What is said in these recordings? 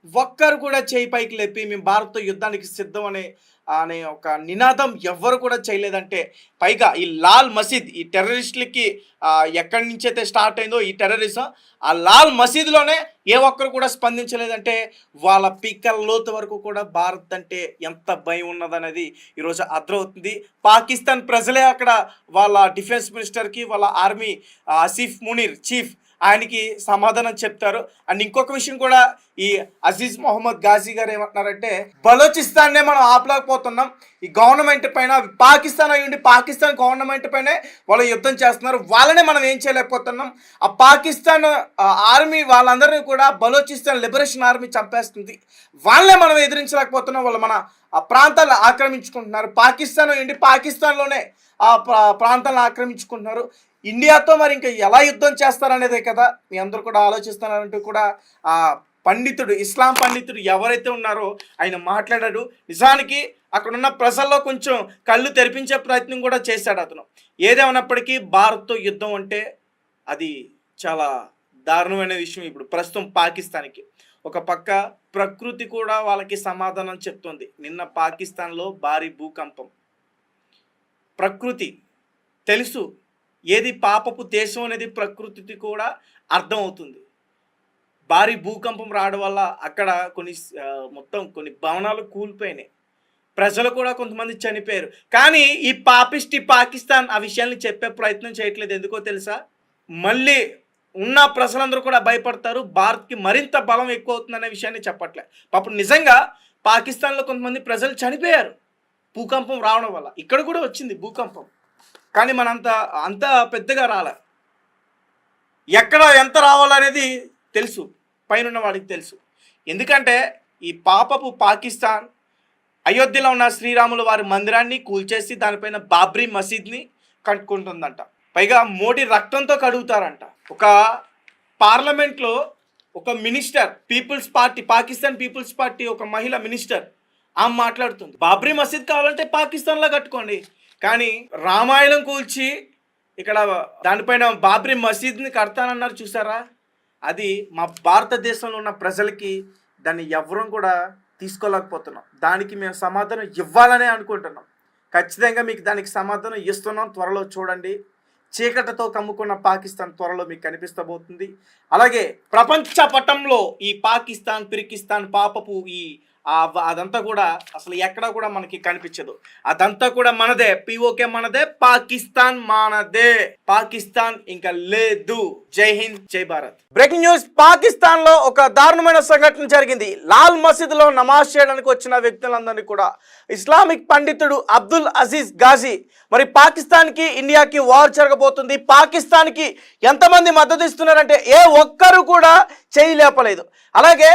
ఒక్కరు కూడా చేయి పైకి లేపి మేము భారత్‌తో యుద్ధానికి సిద్ధం అనే ఒక నినాదం ఎవ్వరు కూడా చేయలేదంటే, పైగా ఈ లాల్ మసీద్ ఈ టెర్రరిస్టులకి ఎక్కడి నుంచైతే స్టార్ట్ అయిందో ఈ టెర్రరిజం, ఆ లాల్ మసీద్‌లోనే ఏ ఒక్కరు కూడా స్పందించలేదంటే, వాళ్ళ పీకల లోతు వరకు కూడా భారత్ అంటే ఎంత భయం ఉన్నదనేది ఈరోజు అర్థమవుతుంది. పాకిస్తాన్ ప్రజలే అక్కడ వాళ్ళ డిఫెన్స్ మినిస్టర్‌కి, వాళ్ళ ఆర్మీ ఆసిఫ్ మునీర్ చీఫ్ ఆయనకి సమాధానం చెప్తారు. అండ్ ఇంకొక విషయం కూడా, ఈ అజీజ్ మొహమ్మద్ గాజీ గారు ఏమంటున్నారంటే, బలోచిస్తాన్నే మనం ఆపలేకపోతున్నాం, ఈ గవర్నమెంట్ పైన పాకిస్తాన్ అయ్యుండి పాకిస్తాన్ గవర్నమెంట్ పైనే వాళ్ళు యుద్ధం చేస్తున్నారు, వాళ్ళనే మనం ఏం చేయలేకపోతున్నాం, ఆ పాకిస్తాన్ ఆర్మీ వాళ్ళందరినీ కూడా బలోచిస్తాన్ లిబరేషన్ ఆర్మీ చంపేస్తుంది, వాళ్ళనే మనం ఎదిరించలేకపోతున్నాం, వాళ్ళు మన ఆ ప్రాంతాలను ఆక్రమించుకుంటున్నారు, పాకిస్తాన్ అయ్యుండి పాకిస్తాన్లోనే ఆ ప్రాంతాలను ఆక్రమించుకుంటున్నారు, ఇండియాతో మరి ఇంకా ఎలా యుద్ధం చేస్తారనేదే కదా మీ అందరూ కూడా ఆలోచిస్తున్నారంటూ కూడా ఆ పండితుడు, ఇస్లాం పండితుడు ఎవరైతే ఉన్నారో ఆయన మాట్లాడాడు. నిజానికి అక్కడున్న ప్రజల్లో కొంచెం కళ్ళు తెరిపించే ప్రయత్నం కూడా చేశాడు అతను. ఏదేమన్నప్పటికీ భారత్తో యుద్ధం అంటే అది చాలా దారుణమైన విషయం ఇప్పుడు ప్రస్తుతం పాకిస్తాన్కి. ఒక పక్క ప్రకృతి కూడా వాళ్ళకి సమాధానం చెప్తుంది. నిన్న పాకిస్తాన్లో భారీ భూకంపం. ప్రకృతి తెలుసు ఏది పాపపు దేశం అనేది ప్రకృతికి కూడా అర్థమవుతుంది. భారీ భూకంపం రావడం వల్ల అక్కడ మొత్తం కొన్ని భవనాలు కూలిపోయినాయి, ప్రజలు కూడా కొంతమంది చనిపోయారు. కానీ ఈ పాపిస్టి పాకిస్తాన్ ఆ విషయాన్ని చెప్పే ప్రయత్నం చేయట్లేదు. ఎందుకో తెలుసా? మళ్ళీ ఉన్న ప్రజలందరూ కూడా భయపడతారు, భారత్కి మరింత బలం ఎక్కువ అవుతుందనే విషయాన్ని చెప్పట్లే. పాపం నిజంగా పాకిస్తాన్లో కొంతమంది ప్రజలు చనిపోయారు భూకంపం రావడం వల్ల. ఇక్కడ కూడా వచ్చింది భూకంపం, కానీ అంత పెద్దగా రాలే. ఎక్కడ ఎంత రావాలనేది తెలుసు, పైన వాడికి తెలుసు. ఎందుకంటే ఈ పాపపు పాకిస్తాన్ అయోధ్యలో ఉన్న శ్రీరాముల వారి మందిరాన్ని కూల్చేసి దానిపైన బాబ్రీ మసీద్ని కట్టుకుంటుందంట. పైగా మోడీ రక్తంతో కడుగుతారంట. ఒక పార్లమెంట్లో ఒక minister, peoples party, Pakistan peoples party ఒక మహిళ మినిస్టర్ ఆమె మాట్లాడుతుంది, బాబ్రీ మసీద్ కావాలంటే పాకిస్తాన్లో కట్టుకోండి, కానీ రామాయణం కూల్చి ఇక్కడ దానిపైన బాబ్రీ మసీద్ని కడతానన్నారు చూసారా? అది మా భారతదేశంలో ఉన్న ప్రజలకి దాన్ని ఎవరూ కూడా తీసుకోలేకపోతున్నాం. దానికి మేము సమాధానం ఇవ్వాలనే అనుకుంటున్నాం. ఖచ్చితంగా మీకు దానికి సమాధానం ఇస్తున్నాం. త్వరలో చూడండి. చీకటితో కమ్ముకున్న పాకిస్తాన్ త్వరలో మీకు కనిపిస్తబోతుంది. అలాగే ప్రపంచ పటంలో ఈ పాకిస్తాన్, పిరికిస్తాన్, పాపపు అదంతా కూడా అసలు ఎక్కడ కూడా మనకి కనిపించదు. అదంతా కూడా మనదే, పిఓకే మనదే, పాకిస్తాన్ మనదే, పాకిస్తాన్ ఇంకా లేదు. జై హింద్, జై భారత్. బ్రేకింగ్ న్యూస్, పాకిస్తాన్ లో ఒక దారుణమైన సంఘటన జరిగింది. లాల్ మసీద్ లో నమాజ్ చేయడానికి వచ్చిన వ్యక్తులందరినీ కూడా ఇస్లామిక్ పండితుడు అబ్దుల్ అజీజ్ గాజీ, మరి పాకిస్తాన్ కి ఇండియాకి వార్ జరగబోతుంది, పాకిస్తాన్ కి ఎంతమంది మద్దతు ఇస్తున్నారంటే ఏ ఒక్కరు కూడా చేయలేపలేదు. అలాగే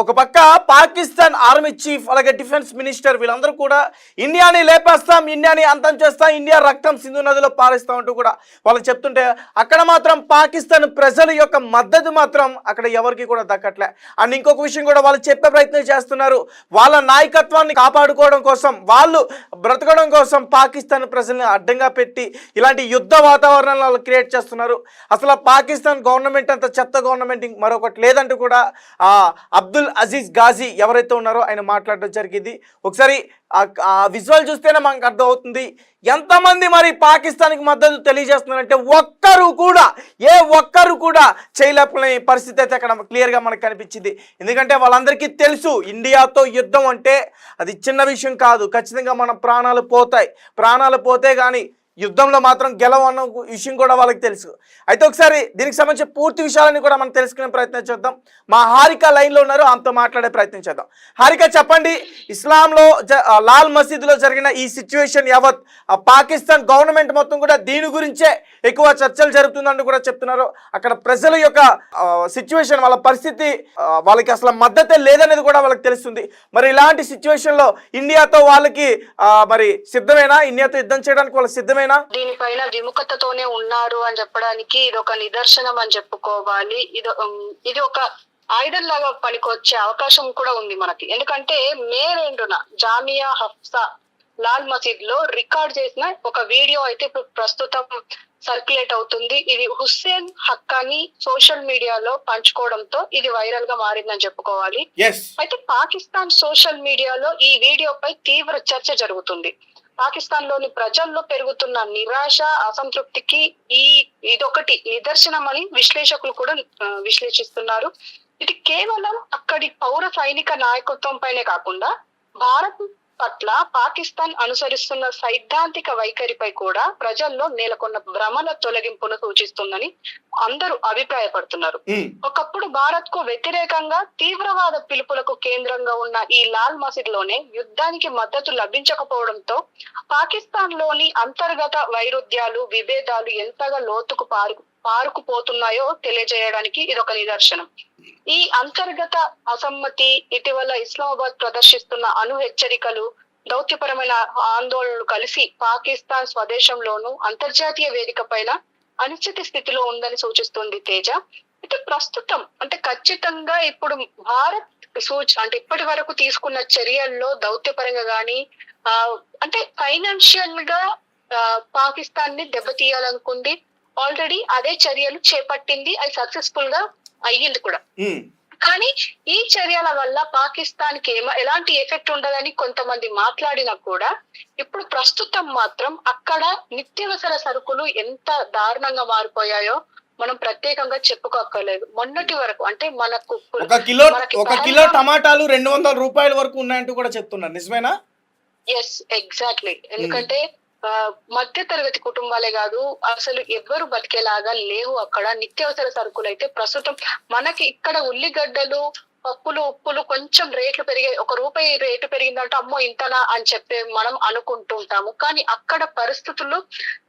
ఒక పక్క పాకిస్తాన్ ఆర్మీ చీఫ్, అలాగే డిఫెన్స్ మినిస్టర్ వీళ్ళందరూ కూడా ఇండియాని లేపేస్తాం, ఇండియాని అంతం చేస్తాం, ఇండియా రక్తం సింధు నదిలో పారేస్తాం అంటూ కూడా వాళ్ళకి చెప్తుంటే, అక్కడ మాత్రం పాకిస్తాన్ ప్రజల యొక్క మద్దతు మాత్రం అక్కడ ఎవరికి కూడా దక్కట్లే. అండ్ ఇంకొక విషయం కూడా వాళ్ళు చెప్పే ప్రయత్నం చేస్తున్నారు, వాళ్ళ నాయకత్వాన్ని కాపాడుకోవడం కోసం, వాళ్ళు బ్రతకడం కోసం పాకిస్తాన్ ప్రజల్ని అడ్డంగా పెట్టి ఇలాంటి యుద్ధ వాతావరణాలు వాళ్ళు క్రియేట్ చేస్తున్నారు. అసలు పాకిస్తాన్ గవర్నమెంట్ అంత చెత్త గవర్నమెంట్ మరొకటి లేదంటూ కూడా అబ్దుల్ అజీజ్ గాజీ ఎవరైతే ఉన్నారో ఆయన మాట్లాడడం జరిగింది. ఒకసారి ఆ విజువల్ చూస్తేనే మనకు అర్థమవుతుంది ఎంతమంది మరి పాకిస్తాన్కి మద్దతు తెలియజేస్తున్నారంటే ఏ ఒక్కరు కూడా చేయలేకపోయిన పరిస్థితి అయితే అక్కడ క్లియర్గా మనకు కనిపించింది. ఎందుకంటే వాళ్ళందరికీ తెలుసు ఇండియాతో యుద్ధం అంటే అది చిన్న విషయం కాదు, ఖచ్చితంగా మన ప్రాణాలు పోతే కానీ యుద్ధంలో మాత్రం గెలవన్న విషయం కూడా వాళ్ళకి తెలుసు. అయితే ఒకసారి దీనికి సంబంధించిన పూర్తి విషయాలని కూడా మనం తెలుసుకునే ప్రయత్నం చేద్దాం. మా హారిక లైన్లో ఉన్నారు, ఆమెతో మాట్లాడే ప్రయత్నం చేద్దాం. హారిక, చెప్పండి, ఇస్లాంలో లాల్ మసీదులో జరిగిన ఈ సిచ్యువేషన్ యావత్ పాకిస్తాన్ గవర్నమెంట్ మొత్తం కూడా దీని గురించే ఎక్కువ చర్చలు జరుగుతుందని కూడా చెప్తున్నారు. అక్కడ ప్రజల యొక్క సిచ్యువేషన్, వాళ్ళ పరిస్థితి, వాళ్ళకి అసలు మద్దతే లేదనేది కూడా వాళ్ళకి తెలుస్తుంది. మరి ఇలాంటి సిచ్యువేషన్లో ఇండియాతో వాళ్ళకి మరి సిద్ధమేనా? ఇండియాతో యుద్ధం చేయడానికి వాళ్ళు సిద్ధమేనా? దీనిపైన విముఖతతోనే ఉన్నారు అని చెప్పడానికి ఇది ఒక నిదర్శనం అని చెప్పుకోవాలి. ఇది ఒక ఆయుధం లాగా పనికొచ్చే అవకాశం కూడా ఉంది మనకి. ఎందుకంటే మే 2న జామియా హఫ్సా లాల్ మసీద్ లో రికార్డ్ చేసిన ఒక వీడియో అయితే ఇప్పుడు ప్రస్తుతం సర్క్యులేట్ అవుతుంది. ఇది హుస్సేన్ హక్కాని సోషల్ మీడియాలో పంచుకోవడంతో ఇది వైరల్ గా మారిందని చెప్పుకోవాలి. అయితే పాకిస్తాన్ సోషల్ మీడియాలో ఈ వీడియోపై తీవ్ర చర్చ జరుగుతుంది. పాకిస్తాన్ లోని ప్రజల్లో పెరుగుతున్న నిరాశ, అసంతృప్తికి ఇదొకటి నిదర్శనం అని విశ్లేషకులు కూడా విశ్లేషిస్తున్నారు. ఇది కేవలం అక్కడి పౌర సైనిక నాయకత్వం పైనే కాకుండా భారత్ పట్ల పాకిస్తాన్ అనుసరిస్తున్న సైద్ధాంతిక వైఖరిపై కూడా ప్రజల్లో నెలకొన్న భ్రమల తొలగింపును సూచిస్తుందని అందరూ అభిప్రాయపడుతున్నారు. ఒకప్పుడు భారత్ కు వ్యతిరేకంగా తీవ్రవాద పిలుపులకు కేంద్రంగా ఉన్న ఈ లాల్ మసీద్ లోనే యుద్ధానికి మద్దతు లభించకపోవడంతో పాకిస్తాన్ లోని అంతర్గత వైరుధ్యాలు, విభేదాలు ఎంతగా లోతుకు పారుకుపోతున్నాయో తెలియజేయడానికి ఇదొక నిదర్శనం. ఈ అంతర్గత అసమ్మతి, ఇటీవల ఇస్లామాబాద్ ప్రదర్శిస్తున్న అణు హెచ్చరికలు, దౌత్యపరమైన ఆందోళనలు కలిసి పాకిస్తాన్ స్వదేశంలోనూ అంతర్జాతీయ వేదిక పైన అనిశ్చిత స్థితిలో ఉందని సూచిస్తుంది తేజ. అయితే ప్రస్తుతం అంటే ఖచ్చితంగా ఇప్పుడు భారత్ అంటే ఇప్పటి వరకు తీసుకున్న చర్యల్లో దౌత్యపరంగా గాని అంటే ఫైనాన్షియల్ గా పాకిస్తాన్ ని దెబ్బతీయాలనుకుంది. ఆల్రెడీ అదే చర్యలు చేపట్టింది, అది సక్సెస్ఫుల్ గా అయ్యింది కూడా. కానీ ఈ చర్యల వల్ల పాకిస్తాన్ కి ఎలాంటి ఎఫెక్ట్ ఉండదని కొంతమంది మాట్లాడినా కూడా ఇప్పుడు ప్రస్తుతం మాత్రం అక్కడ నిత్యావసర సరుకులు ఎంత దారుణంగా మారిపోయాయో మనం ప్రత్యేకంగా చెప్పుకోక్కర్లేదు. మొన్నటి వరకు అంటే మనకు ఒక కిలో టమాటాలు 200 రూపాయల వరకు ఉన్నాయంటూ కూడా చెప్తున్నారు, నిజమేనా? Yes, exactly. ఎందుకంటే మధ్య తరగతి కుటుంబాలే కాదు, అసలు ఎవ్వరు బతికేలాగా లేవు అక్కడ. నిత్యావసర సరుకులు అయితే ప్రస్తుతం మనకి ఇక్కడ ఉల్లిగడ్డలు, పప్పులు, ఉప్పులు కొంచెం రేట్లు పెరిగాయి, ₹1 రేటు పెరిగిందంటే అమ్మో ఇంతనా అని చెప్పి మనం అనుకుంటుంటాము. కానీ అక్కడ పరిస్థితులు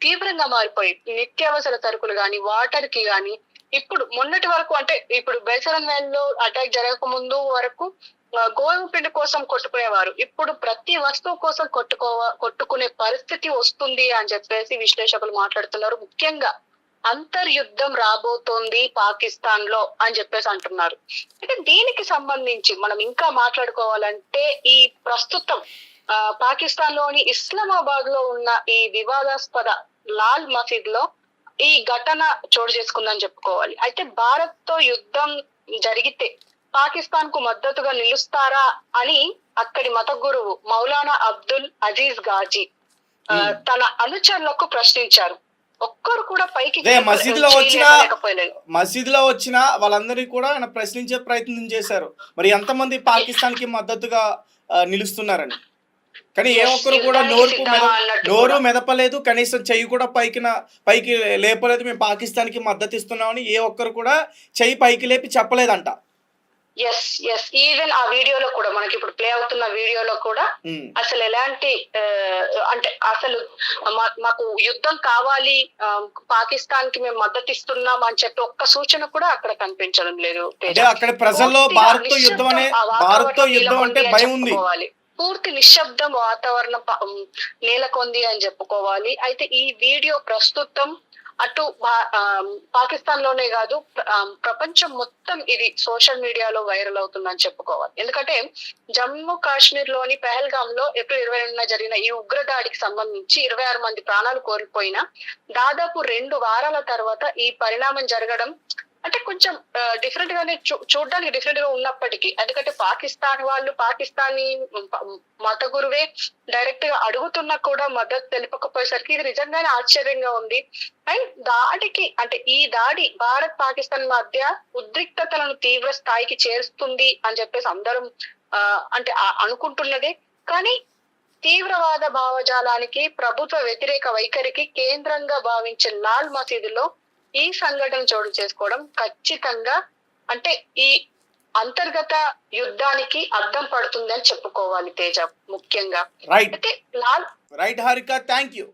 తీవ్రంగా మారిపోయి నిత్యావసర సరుకులు గాని, వాటర్ కి గాని ఇప్పుడు మొన్నటి వరకు అంటే ఇప్పుడు బేసరన్ వ్యాలీలో అటాక్ జరగక ముందు వరకు గోధుమ పిండి కోసం కొట్టుకునేవారు. ఇప్పుడు ప్రతి వస్తువు కోసం కొట్టుకునే పరిస్థితి వస్తుంది అని చెప్పేసి విశ్లేషకులు మాట్లాడుతున్నారు. ముఖ్యంగా అంతర్యుద్ధం రాబోతోంది పాకిస్తాన్ లో అని చెప్పేసి అంటున్నారు. అయితే దీనికి సంబంధించి మనం ఇంకా మాట్లాడుకోవాలంటే ఈ ప్రస్తుతం పాకిస్తాన్ లోని ఇస్లామాబాద్ లో ఉన్న ఈ వివాదాస్పద లాల్ మసీద్ లో ఈ ఘటన చోటు చేసుకుందని చెప్పుకోవాలి. అయితే భారత్ తో యుద్ధం జరిగితే పాకిస్తాన్ కు మద్దతుగా నిలుస్తారా అని అక్కడి మత గురువు మౌలానా అబ్దుల్ అజీజ్ గాజీ తన అనుచరులకు ప్రశ్నించారు. ఒక్కరు కూడా పైకి మసీద్ లో వచ్చిన వాళ్ళందరినీ కూడా ఆయన ప్రశ్నించే ప్రయత్నం చేశారు. మరి ఎంతమంది పాకిస్తాన్ కి మద్దతుగా నిలుస్తున్నారని. కానీ ఏ ఒక్కరు కూడా నోరు మెదపలేదు, కనీసం చెయ్యి కూడా పైకి లేపలేదు. మేము పాకిస్తాన్ కి మద్దతు ఇస్తున్నామని ఏ ఒక్కరు కూడా చెయ్యి పైకి లేపి చెప్పలేదంట. ఈవెన్ ఆ వీడియోలో కూడా మనకి ఇప్పుడు ప్లే అవుతున్న వీడియోలో కూడా అసలు ఎలాంటి అంటే అసలు మాకు యుద్ధం కావాలి, పాకిస్తాన్ కి మేము మద్దతు ఇస్తున్నాం అని చెప్పి ఒక్క సూచన కూడా అక్కడ కనిపించడం లేదు. అక్కడ ప్రజల్లో భారత్ తో యుద్ధం అంటే భయం ఉంది. పూర్తి నిశ్శబ్దం వాతావరణం నెలకొంది అని చెప్పుకోవాలి. అయితే ఈ వీడియో ప్రస్తుతం అటు పాకిస్తాన్ లోనే కాదు ప్రపంచం మొత్తం ఇది సోషల్ మీడియాలో వైరల్ అవుతుందని చెప్పుకోవాలి. ఎందుకంటే జమ్మూ కాశ్మీర్ లోని పెహల్గామ్ లో ఏప్రిల్ 22న జరిగిన ఈ ఉగ్రదాడికి సంబంధించి 26 మంది ప్రాణాలు కోల్పోయినా దాదాపు 2 వారాల తర్వాత ఈ పరిణామం జరగడం అంటే కొంచెం డిఫరెంట్ గానే చూడడానికి డిఫరెంట్ గా ఉన్నప్పటికీ, ఎందుకంటే పాకిస్తాన్ వాళ్ళు పాకిస్తానీ మత గురువే డైరెక్ట్ గా అడుగుతున్నా కూడా మద్దతు తెలుపకపోయేసరికి ఇది నిజంగానే ఆశ్చర్యంగా ఉంది. అండ్ దాడికి అంటే ఈ దాడి భారత్ పాకిస్తాన్ మధ్య ఉద్రిక్తతలను తీవ్ర స్థాయికి చేరుస్తుంది అని చెప్పేసి అందరం అంటే అనుకుంటున్నదే. కానీ తీవ్రవాద భావజాలానికి, ప్రభుత్వ వ్యతిరేక వైఖరికి కేంద్రంగా భావించే లాల్ మసీదులో ఈ సంఘటన చోటు చేసుకోవడం ఖచ్చితంగా అంటే ఈ అంతర్గత యుద్ధానికి అద్దం పడుతుంది అని చెప్పుకోవాలి తేజ. ముఖ్యంగా right Harika, thank you.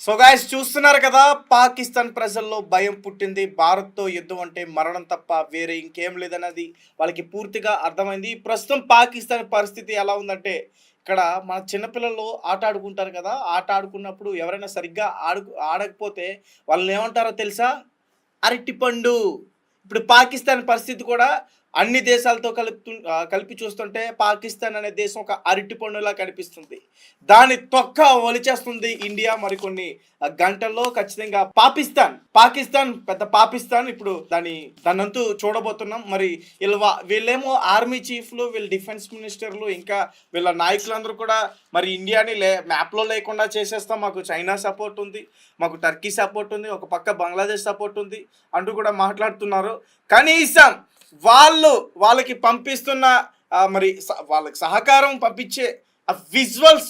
So guys చూస్తున్నారు కదా, పాకిస్తాన్ ప్రజల్లో భయం పుట్టింది. భారత్ తో యుద్ధం అంటే మరణం తప్ప వేరే ఇంకేం లేదన్నది వాళ్ళకి పూర్తిగా అర్థమైంది. ప్రస్తుతం పాకిస్తాన్ పరిస్థితి ఎలా ఉందంటే, ఇక్కడ మన చిన్నపిల్లలు ఆట ఆడుకుంటారు కదా, ఆట ఆడుకున్నప్పుడు ఎవరైనా సరిగ్గా ఆడకపోతే వాళ్ళని ఏమంటారో తెలుసా? అరటిపండు. ఇప్పుడు పాకిస్తాన్ పరిస్థితి కూడా అన్ని దేశాలతో కలిపి చూస్తుంటే పాకిస్తాన్ అనే దేశం ఒక అరటి పండులా కనిపిస్తుంది. దాని తొక్క ఒలిచేస్తుంది ఇండియా మరికొన్ని గంటల్లో. ఖచ్చితంగా పాకిస్తాన్ పెద్ద పాకిస్తాన్ ఇప్పుడు దాన్నంతూ చూడబోతున్నాం. మరి వీళ్ళేమో ఆర్మీ చీఫ్లు, వీళ్ళ డిఫెన్స్ మినిస్టర్లు, ఇంకా వీళ్ళ నాయకులందరూ కూడా మరి ఇండియాని మ్యాప్లో లేకుండా చేసేస్తాం, మాకు చైనా సపోర్ట్ ఉంది, మాకు టర్కీ సపోర్ట్ ఉంది, ఒక పక్క బంగ్లాదేశ్ సపోర్ట్ ఉంది అంటూ కూడా మాట్లాడుతున్నారు. కనీసం వాళ్ళకి పంపిస్తున్న మరి వాళ్ళకి సహకారం పంపించే ఆ విజువల్స్